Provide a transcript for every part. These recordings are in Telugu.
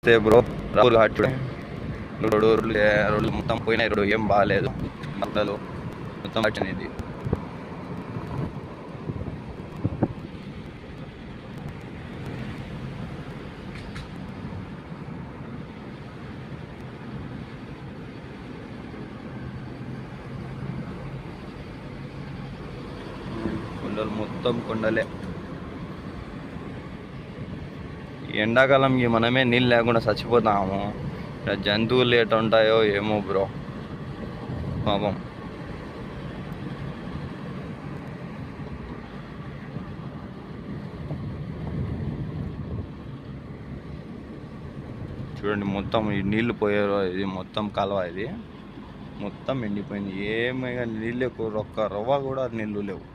నమస్తే బ్రో. రాహుల్ ఘాట్ చూడండి. రోడ్లు మొత్తం పోయినాయి. రోడ్డు ఏం బాగాలేదు. మద్దలు మొత్తం పట్టినది. కొండలు మొత్తం కొండలే. ఎండాకాలంకి మనమే నీళ్ళు లేకుండా చచ్చిపోతాము. జంతువులు ఎటు ఉంటాయో ఏమో బ్రో, పాపం. చూడండి మొత్తం ఈ నీళ్లు పోయారో, ఇది మొత్తం కాలువ, ఇది మొత్తం ఎండిపోయింది. ఏమీ నీళ్ళు ఒక్క రవ్వ కూడా నీళ్ళు లేవు.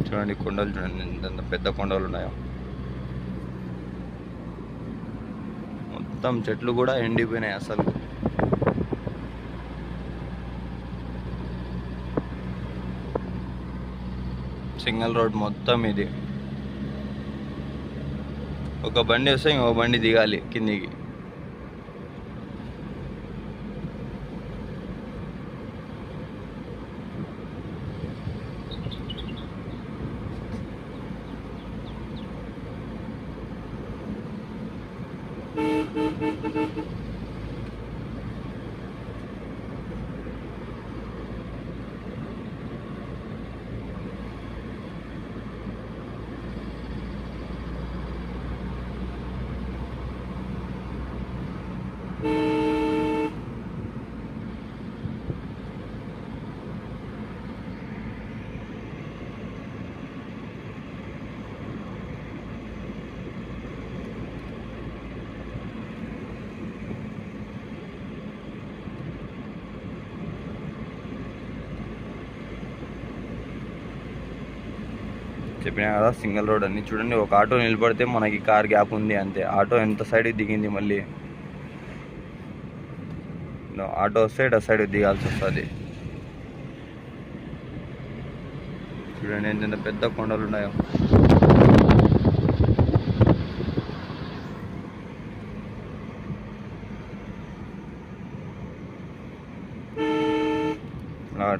చూడండి కొండలు, చూడండి ఎంత పెద్ద కొండలు ఉన్నాయో. మొత్తం చెట్లు కూడా ఎండిపోయినాయి అసలు. సింగిల్ రోడ్ మొత్తం ఇది. ఒక బండి వస్తే ఇంకో బండి దిగాలి కిందికి. చెప్పినా కదా సింగిల్ రోడ్ అని. చూడండి ఒక ఆటో నిలబడితే మనకి కార్ గ్యాప్ ఉంది అంతే. ఆటో ఎంత సైడ్కి దిగింది, మళ్ళీ ఆటో వస్తే ఇటు సైడ్కి దిగాల్సి వస్తుంది. చూడండి ఎంత పెద్ద కొండలు ఉన్నాయో.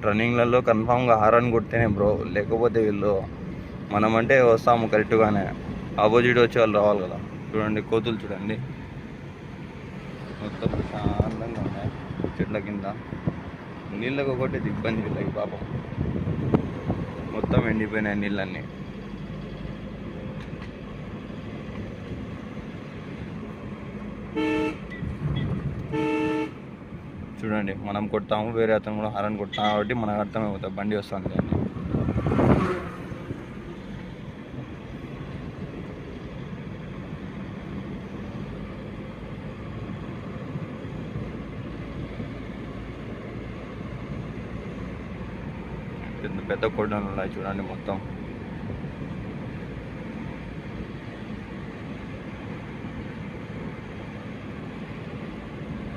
ట్రన్నింగ్లలో కన్ఫామ్గా హారన్ కొడితేనే బ్రో, లేకపోతే వీళ్ళు మనమంటే వస్తాము కరెక్ట్గానే, ఆపోజిట్ వచ్చి వాళ్ళు రావాలి కదా. చూడండి కోతులు చూడండి మొత్తం ప్రశాంతంగా ఉన్నాయి చెట్ల కింద. నీళ్ళకు ఒకటి ఇబ్బంది వీళ్ళకి పాపం. మొత్తం ఎండిపోయినాయి నీళ్ళన్నీ. చూడండి మనం కొడతాము, వేరే అతను కూడా హారన్ కొడతాము కాబట్టి మనకు అర్థమైపోతుంది బండి వస్తుంది అని. పెద్ద కొండలు ఉన్నాయి చూడండి మొత్తం.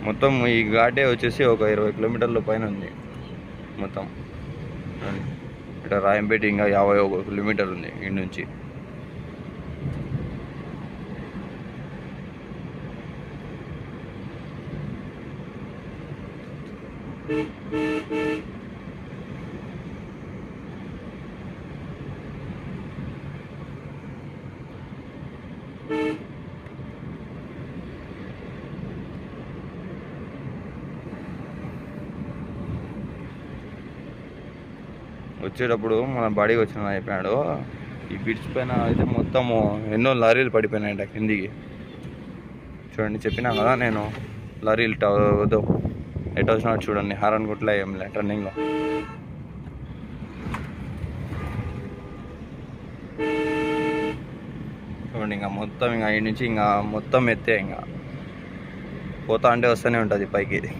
మొత్తం ఈ ఘాటే వచ్చేసి ఒక 20 కిలోమీటర్ల పైన ఉంది మొత్తం. ఇట్లా రాయంపేట ఇంకా 51 కిలోమీటర్ ఉంది ఇంటి నుంచి. వచ్చేటప్పుడు మన బాడీకి వచ్చిన అయిపోయాడు. ఈ బ్రిడ్జ్ పైన అయితే మొత్తము ఎన్నో లారీలు పడిపోయినాయంట కిందికి. చూడండి చెప్పినా కదా నేను, లారీలు వద్దు ఎటు వచ్చినట్టు చూడండి. హారన్ గుట్ల ఏం లే టర్నింగ్లో. చూడండి ఇంకా మొత్తం ఇంకా ఈ నుంచి ఇంకా మొత్తం ఎత్తే, ఇంకా పోతా అంటే వస్తూనే ఉంటుంది పైకి. ఇది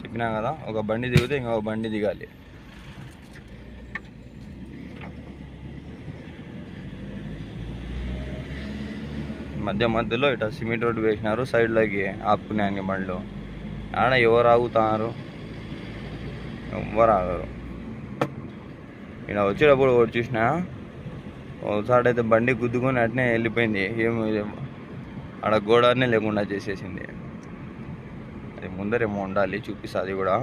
చెప్పినా కదా ఒక బండి దిగితే ఇంకొక బండి దిగాలి. మధ్యలో ఇట్లా సిమెంట్ రోడ్డు వేసినారు, సైడ్లోకి ఆపుకునే బండ్లు. ఆడ ఎవరు ఆగుతున్నారు, ఎవరు ఆగరు. ఇక్కడ వచ్చేటప్పుడు ఒకటి చూసిన, ఒకసారి అయితే బండి గుద్దుకొని అట్నే వెళ్ళిపోయింది. ఆడ గోడనే లేకుండా చేసేసింది. అది ముందరేమో ఉండాలి, చూపిస్తుంది అది కూడా.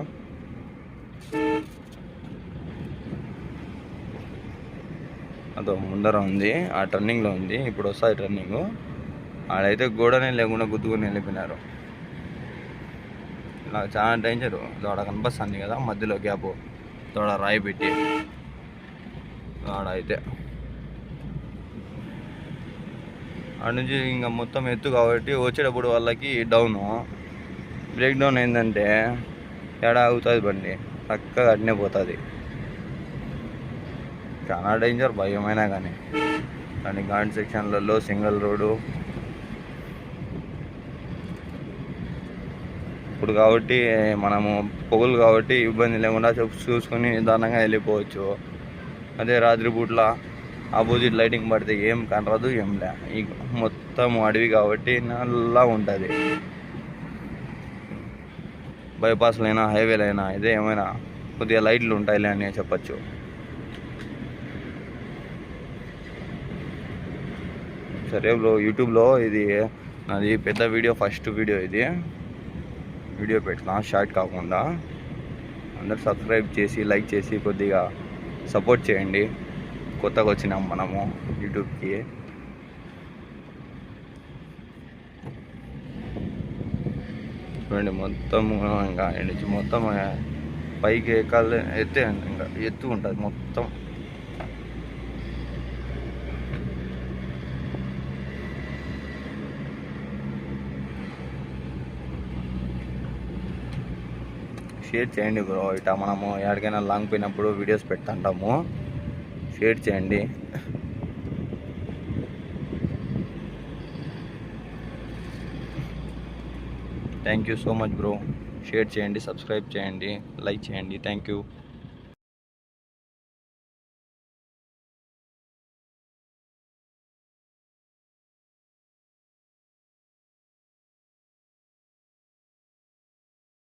అదో ముందర ఉంది, ఆ టర్నింగ్లో ఉంది. ఇప్పుడు వస్తుంది టర్నింగ్. ఆడైతే గోడనే లేకుండా గుద్దుకొని వెళ్ళిపోయినారు. ఇలా చాలా డేంజరు. ఆడ కనిపిస్తుంది కదా మధ్యలో గ్యాప్, తోడ రాయి పెట్టి ఆడ అయితే. ఆడ నుంచి ఇంకా మొత్తం ఎత్తు కాబట్టి వచ్చేటప్పుడు వాళ్ళకి డౌను. బ్రేక్ డౌన్ ఏంటంటే ఎడ ఆగుతుంది బండి, చక్కగా అట్నే పోతుంది. చాలా డేంజర్ భయమైనా కానీ. కానీ ఘాట్ సెక్షన్లలో సింగిల్ రోడ్డు ఇప్పుడు కాబట్టి మనము పొగలు కాబట్టి ఇబ్బంది లేకుండా చూసుకొని నిదానంగా వెళ్ళిపోవచ్చు. అదే రాత్రి పూట్ల ఆపోజిట్ లైటింగ్ పడితే ఏం కనరాదు, ఏం లే. మొత్తం అడవి కాబట్టి నల్లా ఉంటుంది. బైపాస్లైనా హైవేలైనా ఇదే ఏమైనా కొద్దిగా లైట్లు ఉంటాయిలే అని చెప్పచ్చు. సరే బ్రో, యూట్యూబ్లో ఇది నాది పెద్ద వీడియో, ఫస్ట్ వీడియో ఇది. వీడియో పెట్టినా షార్ట్ కాకుండా. అందరు సబ్స్క్రైబ్ చేసి లైక్ చేసి కొద్దిగా సపోర్ట్ చేయండి. కొత్తగా వచ్చినాం మనము యూట్యూబ్కి. చూడండి మొత్తం ఇంకా నుంచి మొత్తం పైకి ఎక్కాలి, ఇంకా ఎత్తు ఉంటుంది మొత్తం. షేర్ చేయండి బ్రో. ఇట్లా మనము ఎక్కడికైనా లాంగ్ పోయినప్పుడు వీడియోస్ పెడుతుంటాము, షేర్ చేయండి. Thank you so much bro. Share చేయండి, సబ్స్క్రైబ్ చేయండి, లైక్ చేయండి. Thank you.